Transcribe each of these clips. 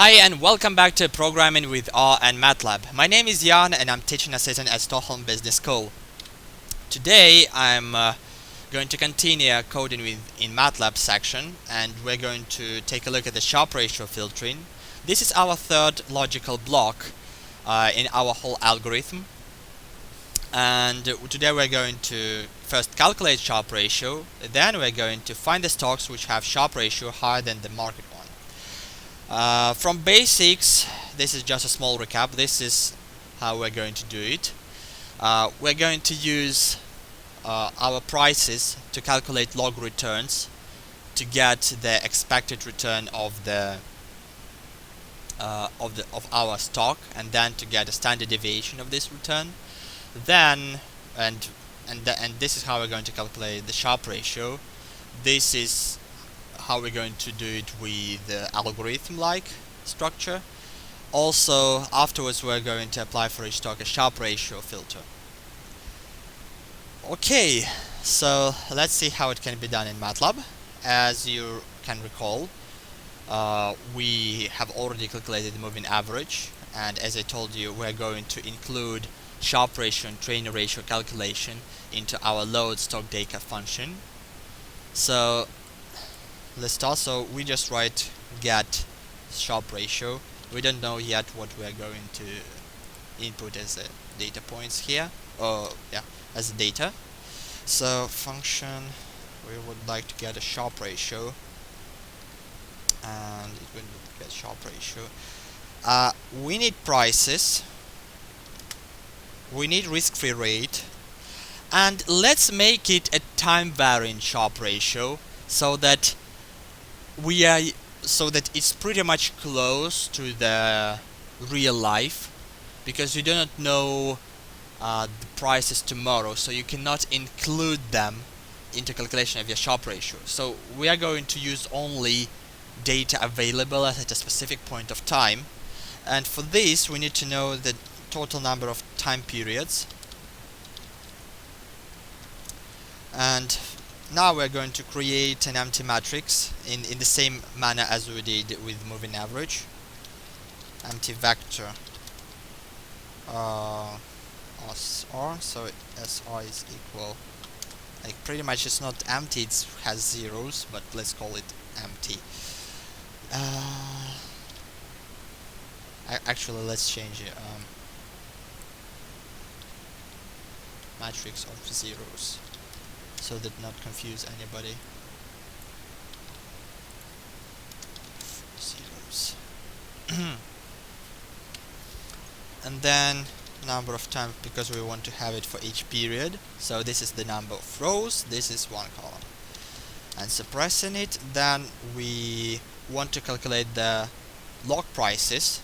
Hi and welcome back to Programming with R and Matlab. My name is Jan and I'm teaching assistant at Stockholm Business School. Today I'm going to continue coding in Matlab section, and we're going to take a look at the Sharpe ratio filtering. This is our third logical block in our whole algorithm. And today we're going to first calculate Sharpe ratio, then we're going to find the stocks which have Sharpe ratio higher than the market one. From basics, this is just a small recap. This is how we're going to do it. We're going to use our prices to calculate log returns to get the expected return of our stock, and then to get a standard deviation of this return. Then and this is how we're going to calculate the Sharpe ratio. This is how we're going to do it with the algorithm-like structure. Also, afterwards we're going to apply for each stock a Sharpe ratio filter. Okay, so let's see how it can be done in MATLAB. As you can recall, we have already calculated the moving average, and as I told you, we're going to include Sharpe ratio and trainer ratio calculation into our load stock data function. So let's start. So we just write get Sharpe ratio. We don't know yet what we're going to input as data points here, as data. So function, we would like to get a Sharpe ratio, and it will get Sharpe ratio. We need prices, we need risk-free rate, and let's make it a time-varying Sharpe ratio so that it's pretty much close to the real life, because you do not know the prices tomorrow, so you cannot include them into calculation of your Sharpe ratio. So we are going to use only data available at a specific point of time, and for this we need to know the total number of time periods. And now we're going to create an empty matrix in the same manner as we did with moving average. Empty vector SR, so SR is equal, like pretty much it's not empty, it has zeros, but let's call it empty. Actually, let's change it. Matrix of zeros, so that not confuse anybody. Zeros. And then number of times, because we want to have it for each period. So this is the number of rows, this is one column. And suppressing it, then we want to calculate the log prices,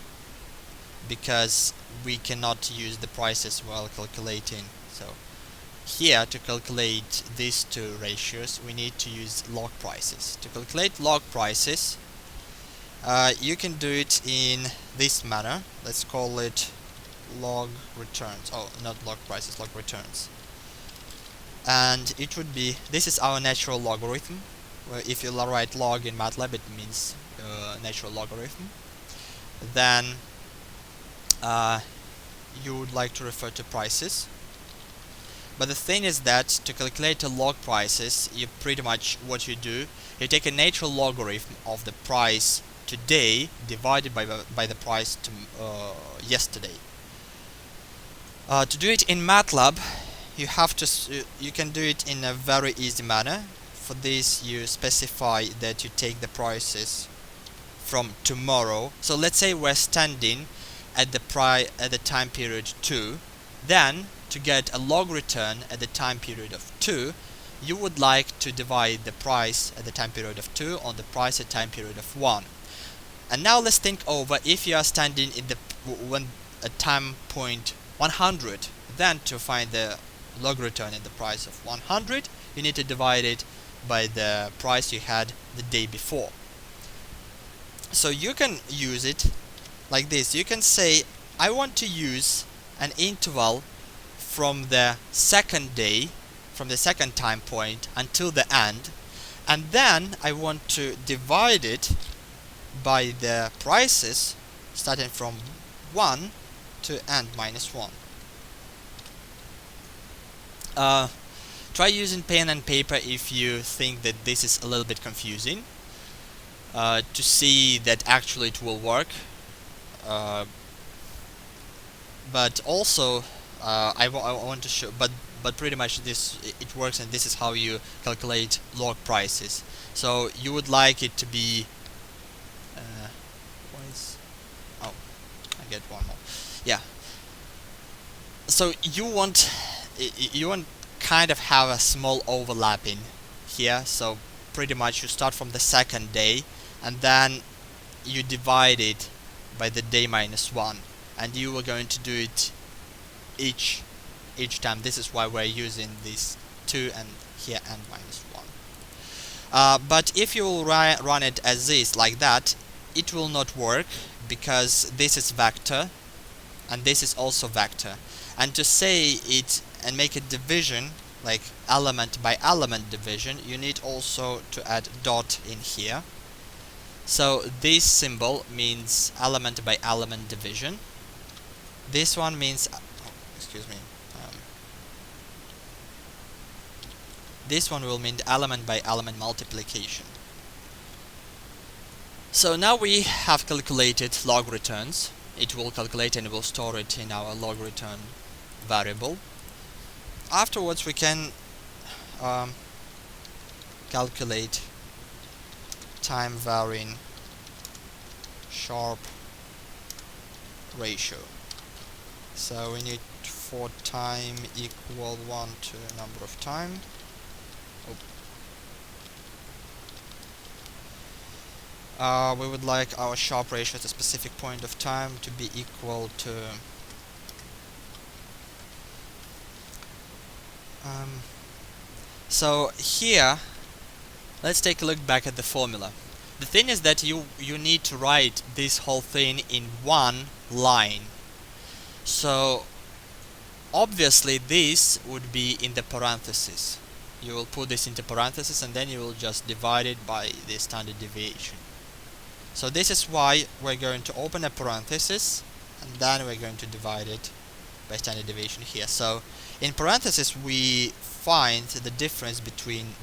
because we cannot use the prices while calculating. So here, to calculate these two ratios, we need to use log prices. To calculate log prices, you can do it in this manner. Let's call it log returns. Oh, not log prices, log returns. And it would be, this is our natural logarithm. Where if you write log in MATLAB, it means natural logarithm. Then you would like to refer to prices. But the thing is that to calculate the log prices, you pretty much, what you do, you take a natural logarithm of the price today divided by the price yesterday. To do it in MATLAB, you can do it in a very easy manner. For this, you specify that you take the prices from tomorrow. So let's say we're standing at the time period 2. Then, to get a log return at the time period of 2, you would like to divide the price at the time period of 2 on the price at time period of 1. And now let's think over, if you are standing at time point 100, then to find the log return at the price of 100, you need to divide it by the price you had the day before. So you can use it like this. You can say, I want to use an interval from the second day, from the second time point until the end, and then I want to divide it by the prices starting from 1 to n minus 1. Try using pen and paper if you think that this is a little bit confusing, to see that actually it will work. But also I want to show, but pretty much it works, and this is how you calculate log prices. So you would like it to be oh, I get one more. Yeah. So you want kind of have a small overlapping here. So pretty much you start from the second day, and then you divide it by the day minus 1, and you are going to do it each time. This is why we're using this 2 and here n minus 1. But if you will run it as this, like that, it will not work, because this is vector and this is also vector. And to say it and make a division, like element by element division, you need also to add dot in here. So this symbol means element by element division. This one means this one will mean element by element multiplication. So now we have calculated log returns. It will calculate and will store it in our log return variable. Afterwards we can calculate time varying Sharpe ratio. So we need for time equal 1 to number of time. We would like our Sharpe ratio at a specific point of time to be equal to so here let's take a look back at the formula. The thing is that you need to write this whole thing in one line. So obviously this would be in the parentheses. You will put this into parentheses, and then you will just divide it by the standard deviation. So this is why we're going to open a parenthesis, and then we're going to divide it by standard deviation here. So in parentheses we find the difference between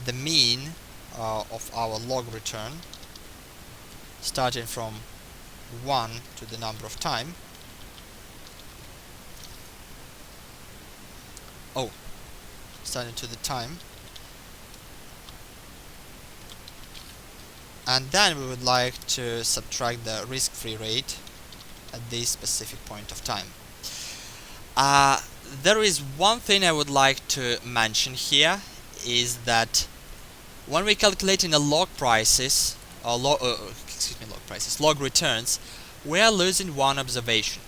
the mean of our log return starting from 1 to the number of time. Starting to the time. And then we would like to subtract the risk-free rate at this specific point of time. There is one thing I would like to mention here, is that when we calculate in the log prices or log returns, we are losing one observation.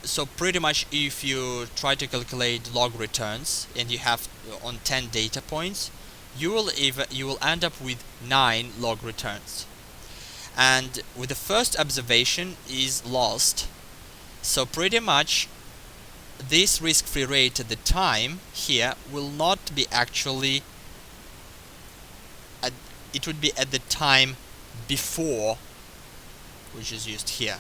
So pretty much if you try to calculate log returns and you have on 10 data points, you will end up with 9 log returns, and with the first observation is lost. So pretty much this risk-free rate at the time here will not be actually it would be at the time before, which is used here.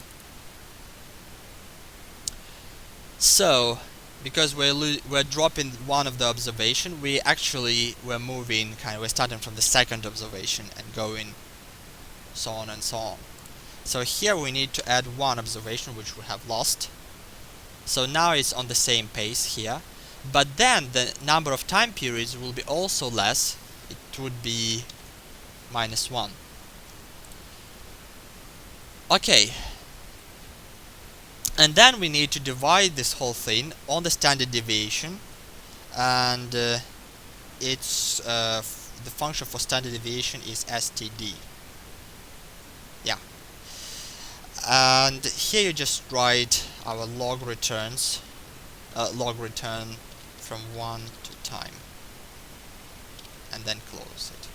So because we're dropping one of the observation, we're moving we're starting from the second observation and going so on and so on. So here we need to add one observation which we have lost. So now it's on the same pace here, but then the number of time periods will be also less. It would be -1. Okay. And then we need to divide this whole thing on the standard deviation, and it's the function for standard deviation is std. Yeah. And here you just write our log returns, log return from 1 to time, and then close it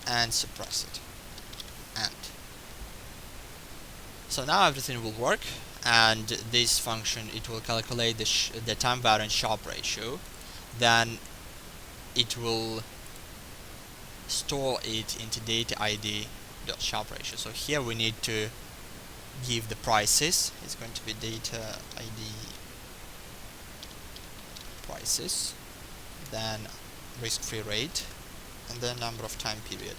and suppress it. And so now everything will work. And this function, it will calculate the time varying Sharpe ratio. Then it will store it into data ID dot Sharpe ratio. So here we need to give the prices. It's going to be data ID prices, then risk-free rate, and then number of time period.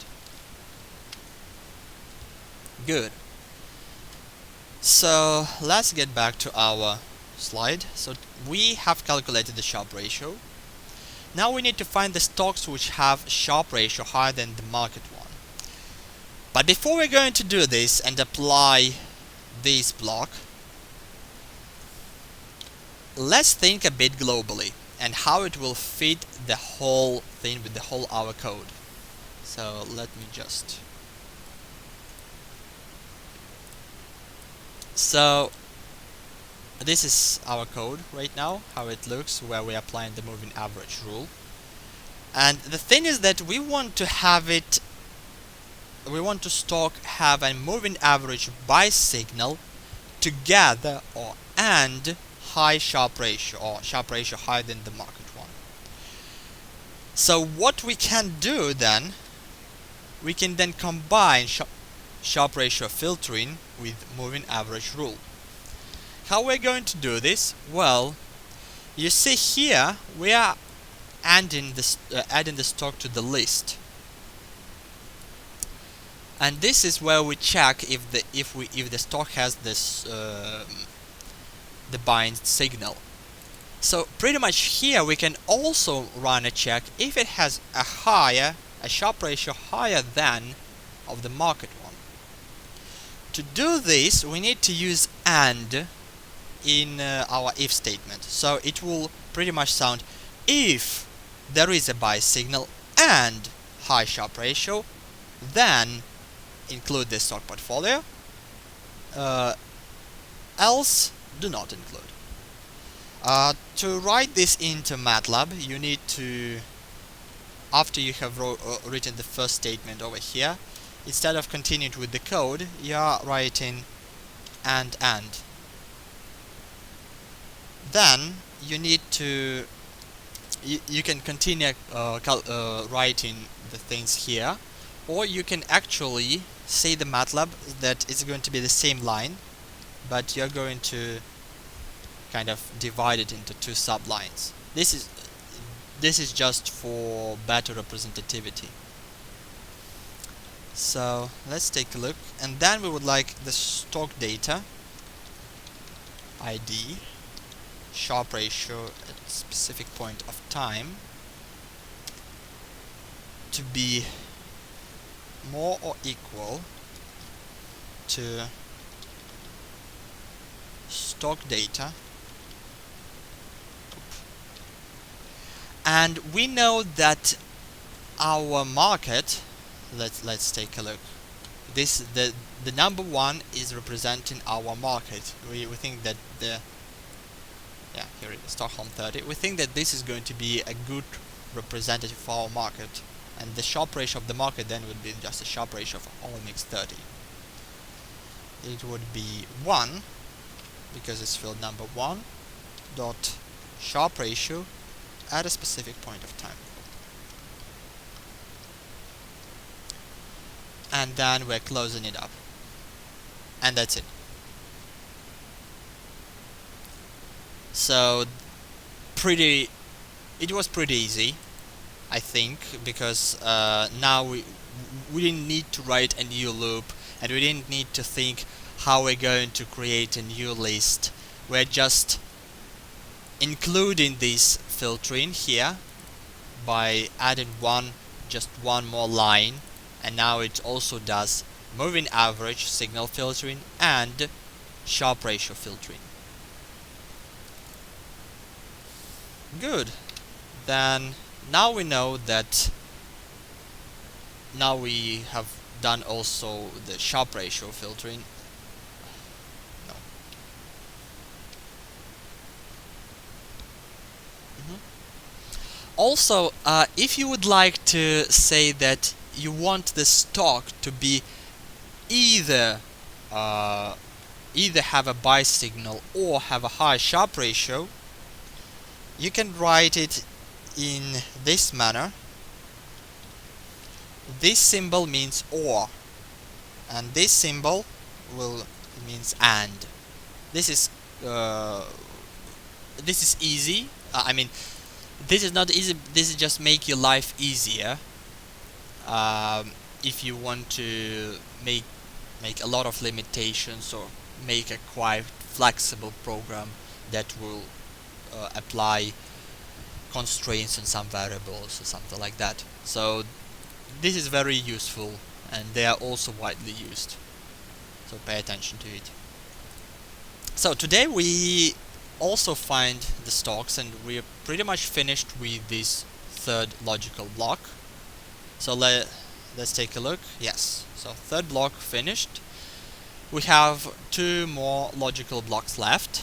Good. So let's get back to our slide. So we have calculated the Sharpe ratio. Now we need to find the stocks which have Sharpe ratio higher than the market one. But before we're going to do this and apply this block, let's think a bit globally and how it will fit the whole thing with the whole our code. So let me just... So this is our code right now, how it looks, where we are applying the moving average rule. And the thing is that we want to have it, we want to stock have a moving average by signal together or and high Sharpe ratio, or Sharpe ratio higher than the market one. So what we can do then, we can then combine Sharpe ratio filtering with moving average rule. How we're going to do this? Well, you see here we are adding the stock to the list, and this is where we check if the stock has this the bind signal. So pretty much here we can also run a check if it has a Sharpe ratio higher than of the market one. To do this, we need to use AND in our if statement. So it will pretty much sound, if there is a buy signal and high Sharpe ratio, then include the stock portfolio, else do not include. To write this into MATLAB, you need to, after you have written the first statement over here, instead of continuing with the code, you are writing and. Then you need to, you can continue writing the things here, or you can actually say the MATLAB that it's going to be the same line, but you're going to kind of divide it into two sublines. This is just for better representativity. So let's take a look, and then we would like the stock data ID Sharpe ratio at a specific point of time to be more or equal to stock data, and we know that our market, let's take a look. This the number one is representing our market. We think that here it is, Stockholm 30. We think that this is going to be a good representative for our market, and the Sharpe ratio of the market then would be just a Sharpe ratio of OMX 30. It would be 1, because it's field number 1, dot Sharpe ratio at a specific point of time. And then we're closing it up. And that's it. So it was pretty easy, I think, because now we didn't need to write a new loop, and we didn't need to think how we're going to create a new list. We're just including this filtering here by adding just one more line, and now it also does moving average signal filtering and Sharpe ratio filtering. Good. Then now we know that now we have done also the Sharpe ratio filtering. No. Also, if you would like to say that you want the stock to be either have a buy signal or have a high Sharpe ratio, you can write it in this manner. this symbol means or, and this symbol means and. This is easy. I mean, this is not easy. This is just make your life easier. If you want to make a lot of limitations, or make a quite flexible program that will apply constraints on some variables or something like that. So this is very useful, and they are also widely used, so pay attention to it. So today we also find the stocks, and we're pretty much finished with this third logical block. So let's take a look. Yes, so third block finished. We have 2 more logical blocks left,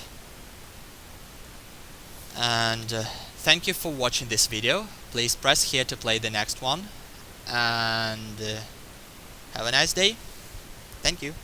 and thank you for watching this video. Please press here to play the next one, and have a nice day. Thank you.